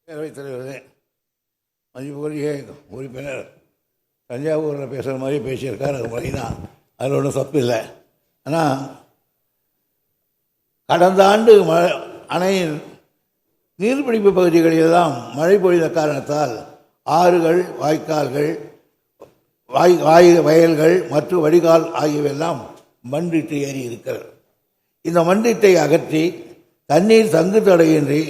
பேரவைத் தலைவரே, மதிப்புக்குரிய உறுப்பினர் தஞ்சாவூரில் பேசுகிற மாதிரி பேசியிருக்கார். அது முறை தான், அதில் ஒன்றும் தப்பு இல்லை. ஆனால் கடந்த ஆண்டு அணையின் நீர்பிடிப்பு பகுதிகளிலெல்லாம் மழை பொழிந்த காரணத்தால் ஆறுகள், வாய்க்கால்கள், வயல்கள் மற்றும் வடிகால் ஆகியவையெல்லாம் மண்ணிட்டு ஏறி இருக்கிறது. இந்த மண்ணிட்டை அகற்றி தண்ணீர் தங்கு தடையின்றி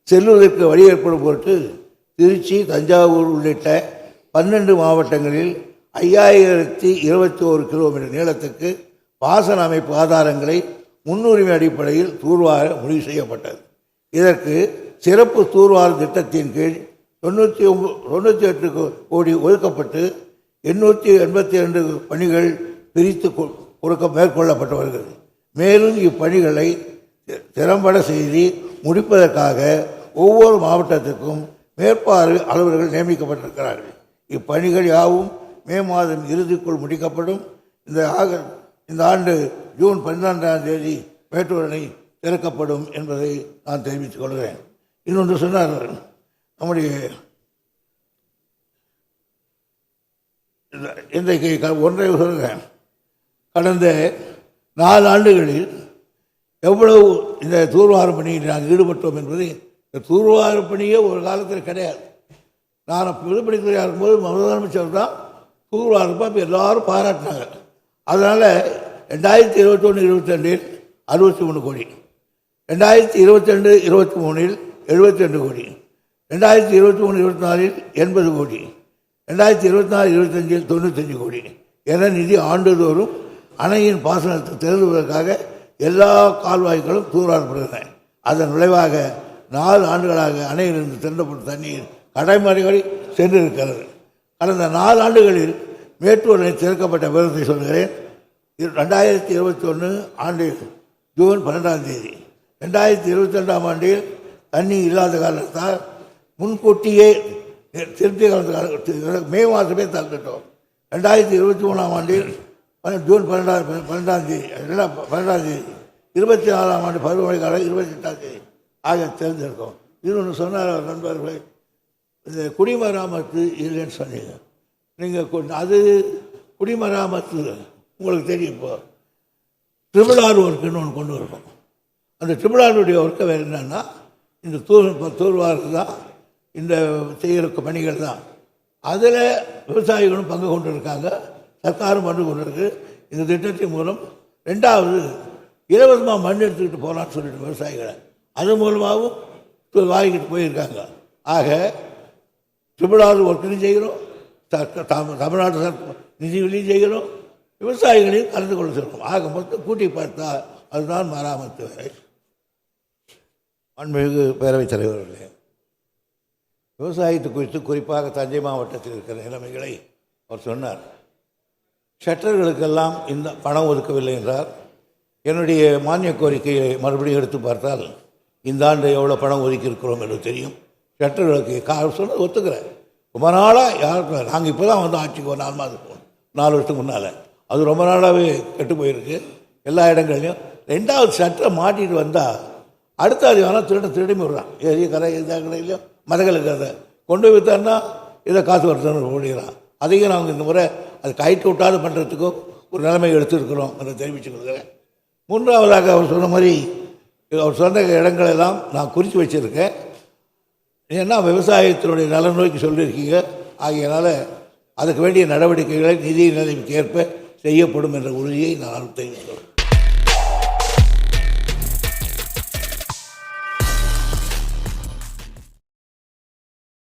செல்வதற்கு வழி ஏற்படும் பொருட்டு திருச்சி, தஞ்சாவூர் உள்ளிட்ட 12 மாவட்டங்களில் 5021 கிலோமீட்டர் நீளத்துக்கு பாசன அமைப்பு ஆதாரங்களை முன்னுரிமை அடிப்படையில் தூர்வார முடிவு செய்யப்பட்டது. இதற்கு சிறப்பு தூர்வார திட்டத்தின் கீழ் 98 கோடி ஒதுக்கப்பட்டு 882 பணிகள் பிரித்து மேற்கொள்ளப்பட்டு வருகிறது. மேலும் இப்பணிகளை திறம்பட செய்து முடிப்பதற்காக ஒவ்வொரு மாவட்டத்திற்கும் மேற்பார்வை அலுவலர்கள் நியமிக்கப்பட்டிருக்கிறார்கள். இப்பணிகள் யாவும் மே மாதம் இறுதிக்குள் முடிக்கப்படும். இந்த ஆண்டு ஜூன் 12ஆம் தேதி மேட்டூர் அணை திறக்கப்படும் என்பதை நான் தெரிவித்துக் கொள்கிறேன். இன்னொன்று சொன்னார், நம்முடைய இன்றைக்கு ஒன்றை சொல்கிறேன். கடந்த 4 ஆண்டுகளில் எவ்வளவு இந்த தூர்வார பணியில் நாங்கள் ஈடுபட்டோம் என்பது, இந்த தூர்வார பணியே ஒரு காலத்தில் கிடையாது. நான் பொதுப்பணித்துறையாக இருக்கும்போது முதலமைச்சர் தான் தூர்வாரப்போ அப்போ எல்லாரும் பாராட்டினாங்க. அதனால் 2021-22 63 கோடி, 2022-23 72 கோடி, 2023-24 80 கோடி, 2024-25 95 கோடி என நிதி ஆண்டுதோறும் அணையின் பாசனத்தை திறந்துவதற்காக எல்லா கால்வாய்களும் தூர்வாரப்படுகின்றன. அதன் விளைவாக 4 ஆண்டுகளாக அணையிலிருந்து திறந்தப்பட்ட தண்ணீர் கடைமடைகளை சென்றிருக்கிறது. கடந்த 4 ஆண்டுகளில் மேட்டூர் அணை திறக்கப்பட்ட விவரத்தை சொல்கிறேன். 2021 ஆண்டு ஜூன் 12ஆம் தேதி, 2022ஆம் ஆண்டில் தண்ணீர் இல்லாத காரணத்தால் முன்கூட்டியே திருப்தி மே மாதமே திறந்துட்டோம். 2023ஆம் ஆண்டில் ஜூன் 12ஆம் தேதி 24ஆம் ஆண்டு பருவமழை காலம் 28ஆம் தேதி ஆக தெரிஞ்சிருக்கோம். இன்னொன்று சொன்னார் நண்பர்களே, இந்த குடிமராமத்து இல்லைன்னு சொன்னீங்க. நீங்கள் அது குடிமராமத்து உங்களுக்கு தெரியும். இப்போ ட்ரிபிள் ஒர்க்குன்னு ஒன்று கொண்டு வரணும். அந்த ட்ரிபிள் ஒர்க்கை வேறு என்னன்னா, இந்த தூர்வாரத்து தான், இந்த செய்கிற பணிகள் தான். அதில் விவசாயிகளும் பங்கு கொண்டு இருக்காங்க, சர்க்காரும் பங்கு கொண்டு இருக்கு. இந்த திட்டத்தின் மூலம் 2வது இலவசமாக மண் எடுத்துக்கிட்டு போகலான்னு சொல்லிட்டு விவசாயிகளை அது மூலமாகவும் வாங்கிட்டு போயிருக்காங்க. ஆக ட்ரிபிள் ஒர்க்கையும் செய்கிறோம், தமிழ்நாட்டு நிதிகளையும் செய்கிறோம், விவசாயிகளையும் கலந்து கொள்ள சொல்கிறோம். ஆக மொத்தம் கூட்டி பார்த்தா அதுதான் மராமத்து வேலை. மாண்புமிகு பேரவைத் தலைவர்களே, விவசாயத்தை குறித்து குறிப்பாக தஞ்சை மாவட்டத்தில் இருக்கிற நிலைமைகளை அவர் சொன்னார். ஷட்டர்களுக்கெல்லாம் இந்த பணம் ஒதுக்கவில்லை என்றார். என்னுடைய மானிய கோரிக்கையை மறுபடியும் எடுத்து பார்த்தால் இந்த ஆண்டு எவ்வளோ பணம் ஒதுக்கி இருக்கிறோம் என்று தெரியும். ஷட்டர்களுக்கு சொன்னது ஒத்துக்கிறேன். ரொம்ப நாளாக யாருக்கும் நாங்கள் இப்போ தான் வந்து ஆட்சிக்கு 4 மாதத்துக்கு 4 வருஷத்துக்கு முன்னால் அது ரொம்ப நாளாகவே கெட்டு போயிருக்கு எல்லா இடங்கள்லையும். 2வது ஷட்டரை மாட்டிட்டு வந்தால் அடுத்த அது வேணால் திருடி விடுறான். ஏரிய கரை எந்த கடையிலையும் மதங்களுக்கு அதை கொண்டு போய் விற்றான்னா இதை காசு வருதுன்னு ஓடிக்கிறான். அதையும் நாங்கள் இந்த முறை அது கைட்டு விட்டாது பண்ணுறதுக்கும் ஒரு நிலைமை எடுத்துருக்கிறோம் என்று தெரிவித்துக் கொள்கிறேன். 3வதாக அவர் சொன்ன மாதிரி அவர் சொன்ன இடங்களெல்லாம் நான் குறித்து வச்சுருக்கேன். ஏன்னா விவசாயத்தினுடைய நலன் நோக்கி சொல்லியிருக்கீங்க. ஆகையினால அதுக்கு வேண்டிய நடவடிக்கைகளை நிதி நிலைமைக்கு ஏற்ப செய்யப்படும் என்ற உறுதியை நான் தெரிவித்துள்ளேன்.